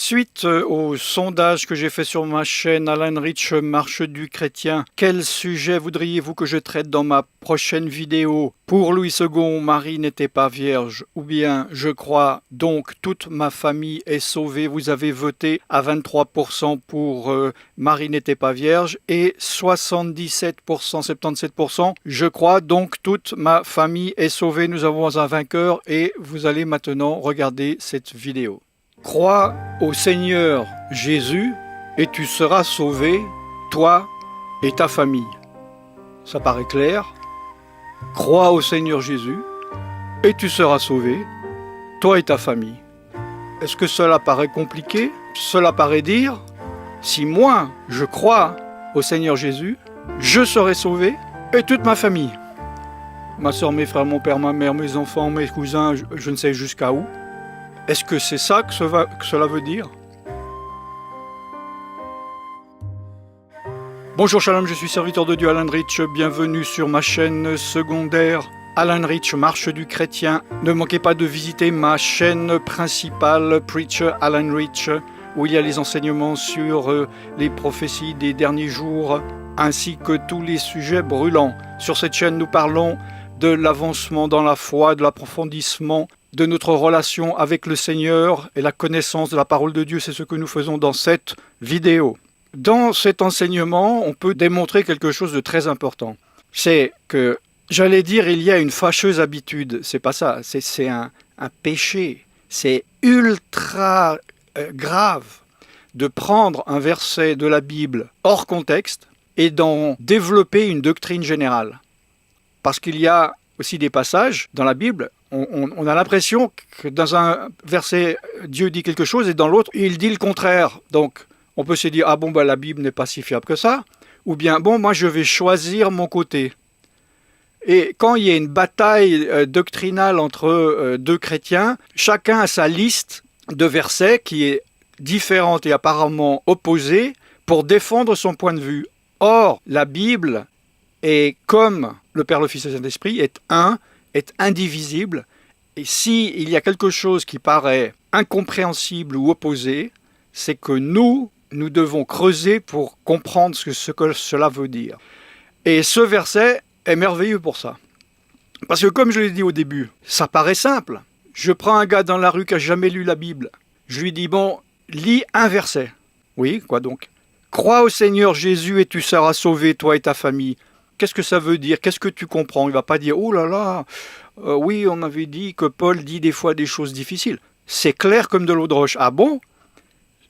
Suite au sondage que j'ai fait sur ma chaîne Alan Rich Marche du Chrétien, quel sujet voudriez-vous que je traite dans ma prochaine vidéo? Pour Louis II, Marie n'était pas vierge, ou bien je crois donc toute ma famille est sauvée. Vous avez voté à 23% pour Marie n'était pas vierge et 77%, 77%, je crois donc toute ma famille est sauvée. Nous avons un vainqueur et vous allez maintenant regarder cette vidéo. Crois au Seigneur Jésus et tu seras sauvé, toi et ta famille. Ça paraît clair. Crois au Seigneur Jésus et tu seras sauvé, toi et ta famille. Est-ce que cela paraît compliqué? Cela paraît dire, si moi je crois au Seigneur Jésus, je serai sauvé et toute ma famille. Ma soeur, mes frères, mon père, ma mère, mes enfants, mes cousins, je ne sais jusqu'à où. Est-ce que c'est ça que cela veut dire? Bonjour Shalom, je suis serviteur de Dieu Alan Rich, bienvenue sur ma chaîne secondaire Alan Rich Marche du Chrétien. Ne manquez pas de visiter ma chaîne principale Preacher Alan Rich, où il y a les enseignements sur les prophéties des derniers jours, ainsi que tous les sujets brûlants. Sur cette chaîne, nous parlons de l'avancement dans la foi, de l'approfondissement de notre relation avec le Seigneur et la connaissance de la parole de Dieu. C'est ce que nous faisons dans cette vidéo. Dans cet enseignement, on peut démontrer quelque chose de très important. C'est que, j'allais dire, il y a une fâcheuse habitude. C'est pas ça, c'est un péché. C'est ultra grave de prendre un verset de la Bible hors contexte et d'en développer une doctrine générale. Parce qu'il y a aussi des passages dans la Bible, on a l'impression que dans un verset, Dieu dit quelque chose et dans l'autre, il dit le contraire. Donc, on peut se dire, ah bon, la Bible n'est pas si fiable que ça. Ou bien, bon, moi je vais choisir mon côté. Et quand il y a une bataille doctrinale entre deux chrétiens, chacun a sa liste de versets qui est différente et apparemment opposée pour défendre son point de vue. Or, la Bible est comme le Père, le Fils et le Saint-Esprit, est indivisible. Et s'il y a quelque chose qui paraît incompréhensible ou opposé, c'est que nous devons creuser pour comprendre ce que cela veut dire. Et ce verset est merveilleux pour ça. Parce que comme je l'ai dit au début, ça paraît simple. Je prends un gars dans la rue qui n'a jamais lu la Bible. Je lui dis, bon, lis un verset. Oui, quoi donc? Crois au Seigneur Jésus et tu seras sauvé, toi et ta famille. Qu'est-ce que ça veut dire? Qu'est-ce que tu comprends? Il ne va pas dire, oh là là, oui, on avait dit que Paul dit des fois des choses difficiles. C'est clair comme de l'eau de roche. Ah bon?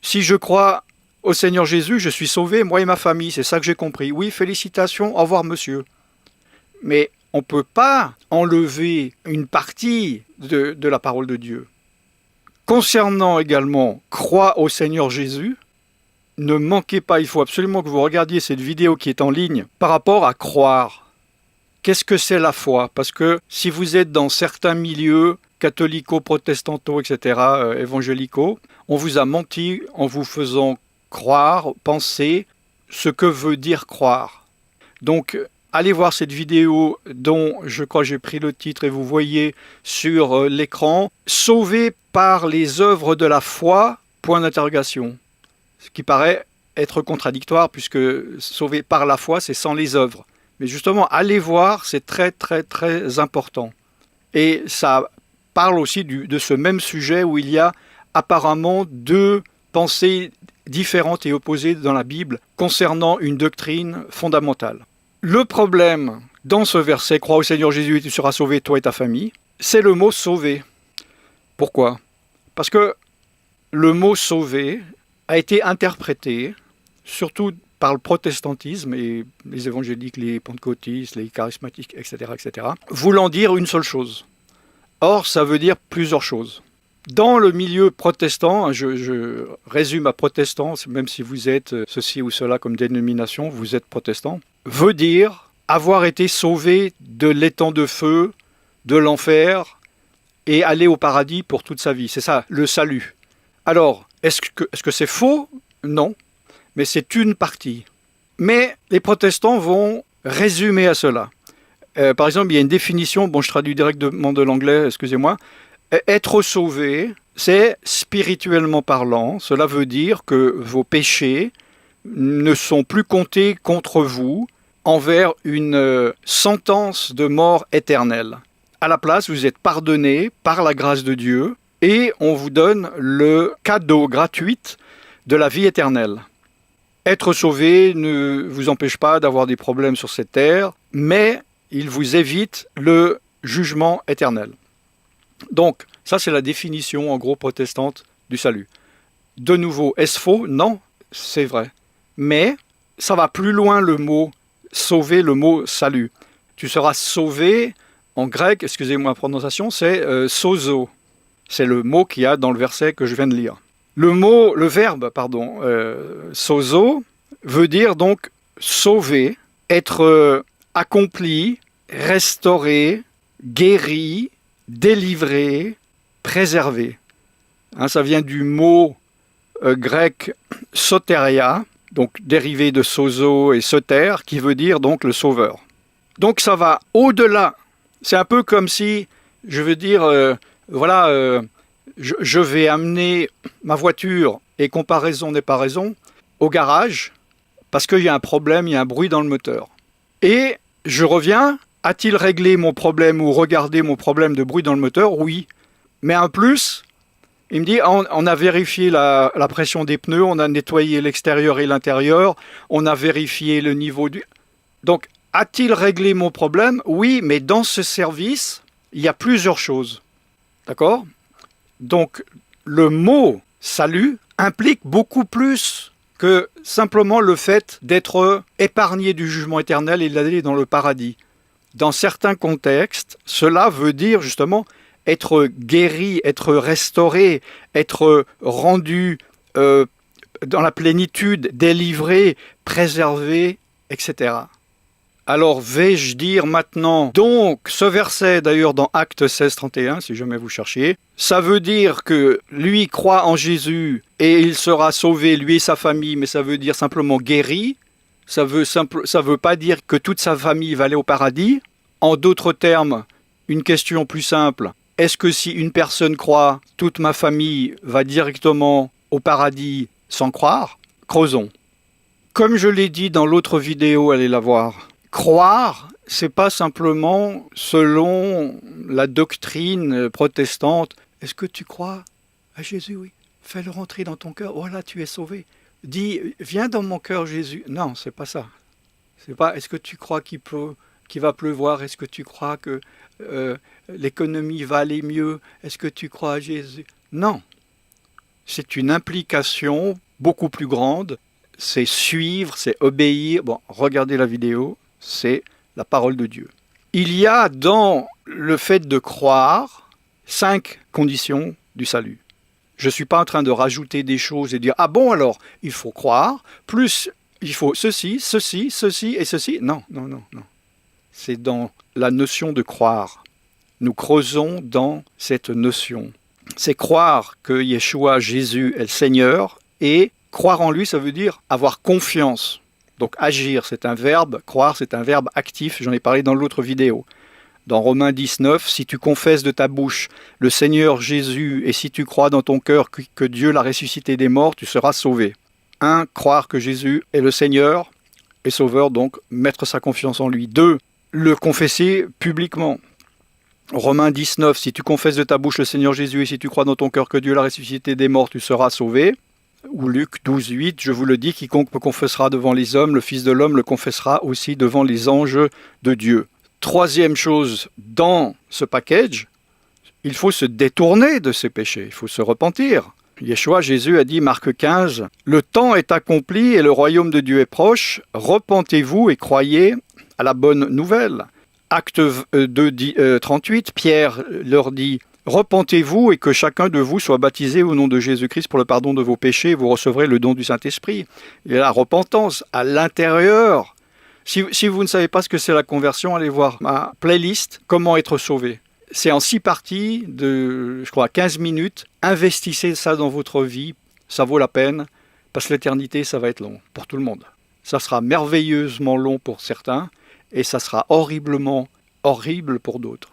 Si je crois au Seigneur Jésus, je suis sauvé, moi et ma famille, c'est ça que j'ai compris. Oui, félicitations, au revoir monsieur. Mais on ne peut pas enlever une partie de la parole de Dieu. Concernant également, crois au Seigneur Jésus, ne manquez pas, il faut absolument que vous regardiez cette vidéo qui est en ligne par rapport à croire. Qu'est-ce que c'est la foi? Parce que si vous êtes dans certains milieux catholico-protestantaux, etc., évangélicaux, on vous a menti en vous faisant croire, penser ce que veut dire croire. Donc, allez voir cette vidéo dont je crois que j'ai pris le titre et vous voyez sur l'écran « Sauvé par les œuvres de la foi ?» point d'interrogation. Ce qui paraît être contradictoire puisque sauvé par la foi, c'est sans les œuvres. Mais justement, allez voir, c'est très très très important. Et ça parle aussi de ce même sujet où il y a apparemment deux pensées différentes et opposées dans la Bible concernant une doctrine fondamentale. Le problème dans ce verset, crois au Seigneur Jésus et tu seras sauvé, toi et ta famille, c'est le mot sauver. Pourquoi? Parce que le mot sauver a été interprété, surtout par le protestantisme et les évangéliques, les pentecôtistes, les charismatiques, etc., voulant dire une seule chose. Or, ça veut dire plusieurs choses. Dans le milieu protestant, je résume à protestant, même si vous êtes ceci ou cela comme dénomination, vous êtes protestant, veut dire avoir été sauvé de l'étang de feu, de l'enfer, et aller au paradis pour toute sa vie. C'est ça, le salut. Alors, est-ce que c'est faux? Non, mais c'est une partie. Mais les protestants vont résumer à cela. Par exemple, il y a une définition, bon je traduis directement de l'anglais, excusez-moi, Être sauvé, c'est spirituellement parlant. Cela veut dire que vos péchés ne sont plus comptés contre vous envers une sentence de mort éternelle. À la place, vous êtes pardonné par la grâce de Dieu et on vous donne le cadeau gratuit de la vie éternelle. Être sauvé ne vous empêche pas d'avoir des problèmes sur cette terre, mais il vous évite le jugement éternel. Donc, ça c'est la définition en gros protestante du salut. De nouveau, est-ce faux? Non, c'est vrai. Mais ça va plus loin le mot sauver, le mot salut. Tu seras sauvé, en grec, excusez-moi la prononciation, c'est sozo. C'est le mot qu'il y a dans le verset que je viens de lire. Le verbe, sozo, veut dire donc sauver, être accompli, restauré, guéri, délivré, préservé. Ça vient du mot grec soteria, donc dérivé de sozo et soter, qui veut dire donc le sauveur. Donc ça va au-delà. C'est un peu comme si, je veux dire, je vais amener ma voiture, et comparaison n'est pas raison, au garage, parce qu'il y a un problème, il y a un bruit dans le moteur. Et je reviens, a-t-il réglé mon problème ou regardé mon problème de bruit dans le moteur? Oui. Mais en plus, il me dit, on a vérifié la pression des pneus, on a nettoyé l'extérieur et l'intérieur, on a vérifié le niveau du... Donc, a-t-il réglé mon problème? Oui, mais dans ce service, il y a plusieurs choses. D'accord? Donc, le mot « salut » implique beaucoup plus que simplement le fait d'être épargné du jugement éternel et d'aller dans le paradis. Dans certains contextes, cela veut dire justement être guéri, être restauré, être rendu dans la plénitude, délivré, préservé, etc. Alors vais-je dire maintenant, donc ce verset d'ailleurs dans Actes 16, 31, si jamais vous cherchiez, ça veut dire que lui croit en Jésus et il sera sauvé, lui et sa famille, mais ça veut dire simplement guéri, ça veut pas dire que toute sa famille va aller au paradis. En d'autres termes, une question plus simple, est-ce que si une personne croit, toute ma famille va directement au paradis sans croire? Creusons. Comme je l'ai dit dans l'autre vidéo, allez la voir, croire, c'est pas simplement selon la doctrine protestante. Est-ce que tu crois à Jésus? Oui. Fais-le rentrer dans ton cœur. Voilà, tu es sauvé. Dis, viens dans mon cœur, Jésus. Non, c'est pas ça. C'est pas. Est-ce que tu crois qu'il va pleuvoir? Est-ce que tu crois que l'économie va aller mieux? Est-ce que tu crois à Jésus? Non. C'est une implication beaucoup plus grande. C'est suivre, c'est obéir. Bon, regardez la vidéo. C'est la parole de Dieu. Il y a dans le fait de croire 5 conditions du salut. Je ne suis pas en train de rajouter des choses et dire « Ah bon alors, il faut croire, plus il faut ceci, ceci, ceci et ceci. » Non. C'est dans la notion de croire. Nous creusons dans cette notion. C'est croire que Yeshua, Jésus, est le Seigneur, et croire en lui, ça veut dire avoir confiance. Donc agir, c'est un verbe, croire, c'est un verbe actif, j'en ai parlé dans l'autre vidéo. Dans Romains 19, si tu confesses de ta bouche le Seigneur Jésus et si tu crois dans ton cœur que Dieu l'a ressuscité des morts, tu seras sauvé. 1. Croire que Jésus est le Seigneur et Sauveur, donc mettre sa confiance en lui. 2. Le confesser publiquement. Romains 19, si tu confesses de ta bouche le Seigneur Jésus et si tu crois dans ton cœur que Dieu l'a ressuscité des morts, tu seras sauvé. Ou Luc 12, 8, je vous le dis, quiconque me confessera devant les hommes, le Fils de l'homme le confessera aussi devant les anges de Dieu. Troisième chose, dans ce package, il faut se détourner de ses péchés, il faut se repentir. Yeshua, Jésus a dit, Marc 15, « Le temps est accompli et le royaume de Dieu est proche, repentez-vous et croyez à la bonne nouvelle. » Acte 2, 38, Pierre leur dit, « Repentez-vous et que chacun de vous soit baptisé au nom de Jésus-Christ pour le pardon de vos péchés, et vous recevrez le don du Saint-Esprit. » Il y a la repentance à l'intérieur. Si vous ne savez pas ce que c'est la conversion, allez voir ma playlist « Comment être sauvé ». C'est en 6 parties de, 15 minutes. Investissez ça dans votre vie, ça vaut la peine, parce que l'éternité, ça va être long pour tout le monde. Ça sera merveilleusement long pour certains, et ça sera horriblement horrible pour d'autres.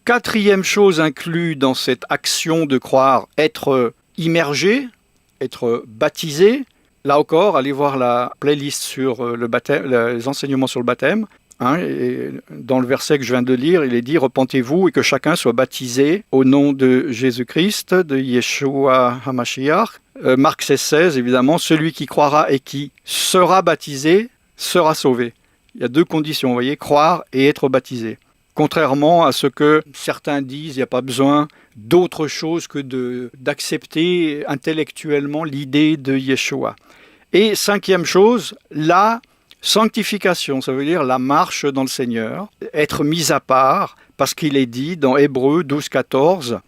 Quatrième chose inclue dans cette action de croire, être immergé, être baptisé. Là encore, allez voir la playlist sur le baptême, les enseignements sur le baptême. Et dans le verset que je viens de lire, il est dit « Repentez-vous et que chacun soit baptisé au nom de Jésus-Christ, de Yeshua HaMashiach ». Marc 16, évidemment, celui qui croira et qui sera baptisé sera sauvé. Il y a deux conditions, vous voyez, croire et être baptisé. Contrairement à ce que certains disent, il n'y a pas besoin d'autre chose que d'accepter intellectuellement l'idée de Yeshua. Et cinquième chose, la sanctification, ça veut dire la marche dans le Seigneur, être mis à part, parce qu'il est dit dans Hébreux 12, 14,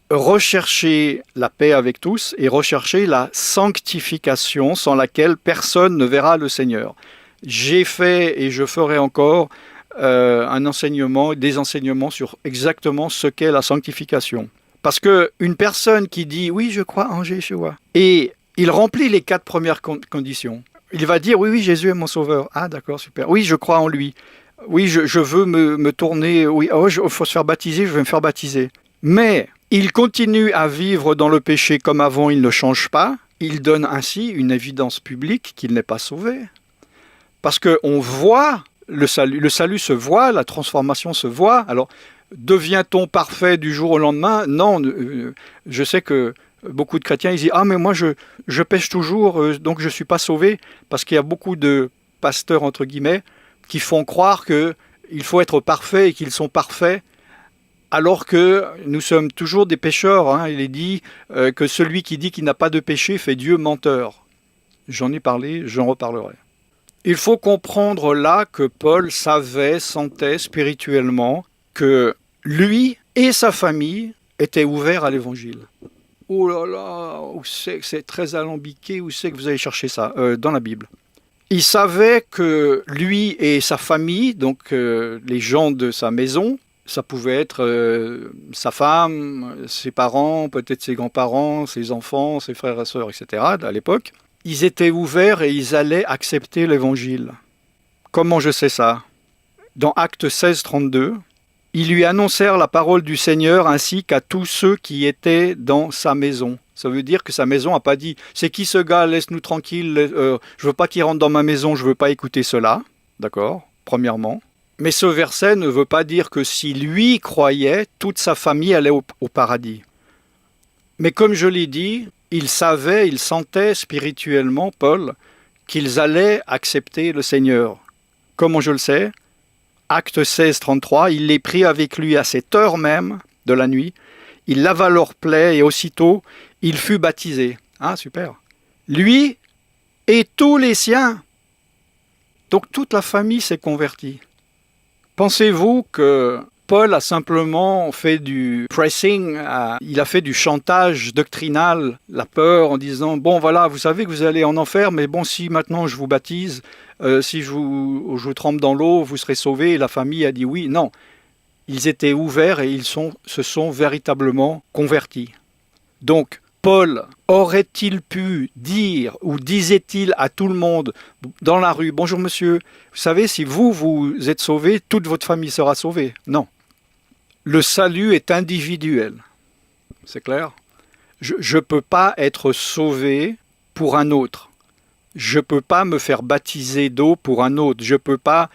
rechercher la paix avec tous et rechercher la sanctification sans laquelle personne ne verra le Seigneur. J'ai fait et je ferai encore des enseignements sur exactement ce qu'est la sanctification. Parce qu'une personne qui dit « oui, je crois en Yeshua » et il remplit les 4 premières conditions, il va dire « oui, Jésus est mon sauveur ». Ah d'accord, super. Oui, je crois en lui. Oui, je veux me tourner. Oui, il faut se faire baptiser, je vais me faire baptiser. Mais il continue à vivre dans le péché comme avant, il ne change pas. Il donne ainsi une évidence publique qu'il n'est pas sauvé. Parce qu'on voit le salut se voit, la transformation se voit. Alors, devient-on parfait du jour au lendemain ? Non, je sais que beaucoup de chrétiens, ils disent « Ah, mais moi, je pêche toujours, donc je ne suis pas sauvé. » Parce qu'il y a beaucoup de pasteurs, entre guillemets, qui font croire qu'il faut être parfait et qu'ils sont parfaits, alors que nous sommes toujours des pécheurs. Il est dit que celui qui dit qu'il n'a pas de péché fait Dieu menteur. J'en ai parlé, j'en reparlerai. Il faut comprendre là que Paul savait, sentait spirituellement que lui et sa famille étaient ouverts à l'évangile. Oh là là, où c'est que c'est très alambiqué, où c'est que vous allez chercher ça ? Dans la Bible. Il savait que lui et sa famille, donc les gens de sa maison, ça pouvait être sa femme, ses parents, peut-être ses grands-parents, ses enfants, ses frères et sœurs, etc. à l'époque, ils étaient ouverts et ils allaient accepter l'évangile. Comment je sais ça ? Dans Actes 16, 32, ils lui annoncèrent la parole du Seigneur ainsi qu'à tous ceux qui étaient dans sa maison. Ça veut dire que sa maison n'a pas dit « C'est qui ce gars ? Laisse-nous tranquille, je veux pas qu'il rentre dans ma maison, je veux pas écouter cela. » D'accord ? Premièrement. Mais ce verset ne veut pas dire que si lui croyait, toute sa famille allait au paradis. Mais comme je l'ai dit, il savait, il sentait spirituellement, Paul, qu'ils allaient accepter le Seigneur. Comment je le sais ? Acte 16, 33, il les prit avec lui à cette heure même de la nuit, il lava leurs plaies et aussitôt, il fut baptisé. Ah, super. Lui et tous les siens. Donc toute la famille s'est convertie. Pensez-vous que Paul a simplement fait du pressing, il a fait du chantage doctrinal, la peur en disant « Bon voilà, vous savez que vous allez en enfer, mais bon, si maintenant je vous baptise, si je vous trempe dans l'eau, vous serez sauvés. » Et la famille a dit oui. Non, ils étaient ouverts et se sont véritablement convertis. Donc, Paul aurait-il pu dire ou disait-il à tout le monde dans la rue « Bonjour monsieur, vous savez, si vous êtes sauvé, toute votre famille sera sauvée. » Non. Le salut est individuel. C'est clair ? Je ne peux pas être sauvé pour un autre. Je ne peux pas me faire baptiser d'eau pour un autre. Je ne peux pas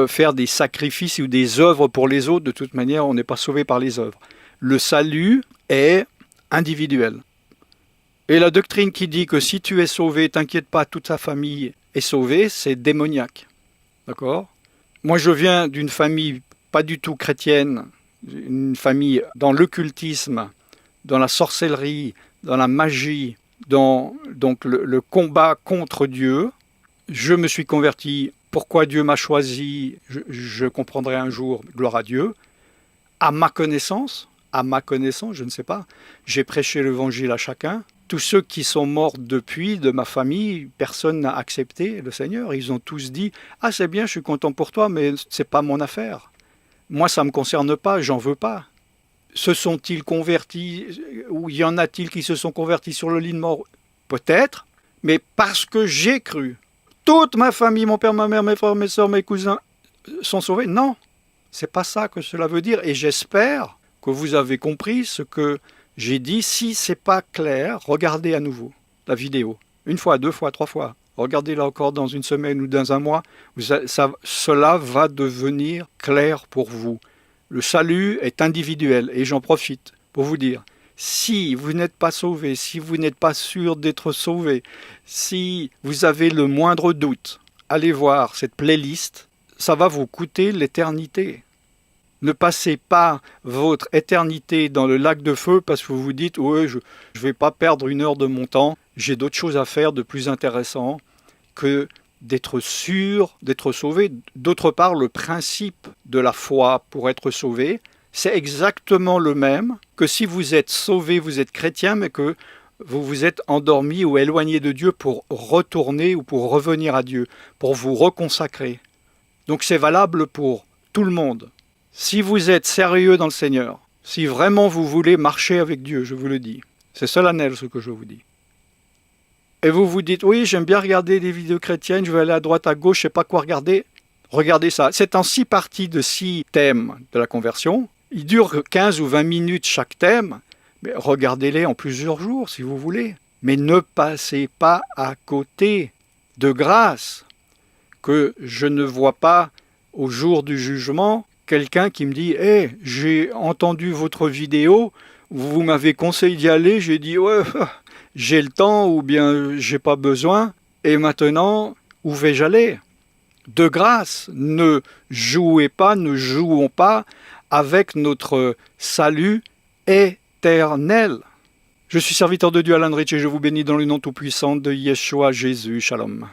faire des sacrifices ou des œuvres pour les autres. De toute manière, on n'est pas sauvé par les œuvres. Le salut est individuel. Et la doctrine qui dit que si tu es sauvé, t'inquiète pas, toute ta famille est sauvée, c'est démoniaque. D'accord ? Moi, je viens d'une famille pas du tout chrétienne, une famille dans l'occultisme, dans la sorcellerie, dans la magie, dans donc le combat contre Dieu. Je me suis converti. Pourquoi Dieu m'a choisi, je comprendrai un jour, gloire à Dieu. À ma connaissance, je ne sais pas. J'ai prêché l'évangile à chacun. Tous ceux qui sont morts depuis, de ma famille, personne n'a accepté le Seigneur. Ils ont tous dit « Ah, c'est bien, je suis content pour toi, mais ce n'est pas mon affaire. Moi, ça ne me concerne pas, j'en veux pas. » Se sont-ils convertis, ou y en a-t-il qui se sont convertis sur le lit de mort ? Peut-être, mais parce que j'ai cru. Toute ma famille, mon père, ma mère, mes frères, mes sœurs, mes cousins sont sauvés ? Non. C'est pas ça que cela veut dire. Et j'espère que vous avez compris ce que j'ai dit. Si c'est pas clair, regardez à nouveau la vidéo. Une fois, deux fois, trois fois. Regardez-la encore dans une semaine ou dans un mois. Cela va devenir clair pour vous. Le salut est individuel et j'en profite pour vous dire, si vous n'êtes pas sauvé, si vous n'êtes pas sûr d'être sauvé, si vous avez le moindre doute, allez voir cette playlist, ça va vous coûter l'éternité. Ne passez pas votre éternité dans le lac de feu parce que vous vous dites « Ouais, je ne vais pas perdre une heure de mon temps, j'ai d'autres choses à faire de plus intéressant que d'être sûr d'être sauvé. » D'autre part, le principe de la foi pour être sauvé, c'est exactement le même que si vous êtes sauvé, vous êtes chrétien, mais que vous vous êtes endormi ou éloigné de Dieu pour retourner ou pour revenir à Dieu, pour vous reconsacrer. Donc c'est valable pour tout le monde. Si vous êtes sérieux dans le Seigneur, si vraiment vous voulez marcher avec Dieu, je vous le dis, c'est solennel ce que je vous dis. Et vous vous dites, oui, j'aime bien regarder des vidéos chrétiennes, je vais aller à droite, à gauche, je ne sais pas quoi regarder. Regardez ça. C'est en 6 parties de 6 thèmes de la conversion. Il dure 15 ou 20 minutes chaque thème. Mais regardez-les en plusieurs jours si vous voulez. Mais ne passez pas à côté de grâce que je ne vois pas au jour du jugement quelqu'un qui me dit « Hey, j'ai entendu votre vidéo, vous m'avez conseillé d'y aller, j'ai dit « Ouais, j'ai le temps ou bien j'ai pas besoin, et maintenant, où vais-je aller ?» De grâce, ne jouons pas avec notre salut éternel. Je suis serviteur de Dieu Alan Rich et je vous bénis dans le nom tout-puissant de Yeshua Jésus. Shalom.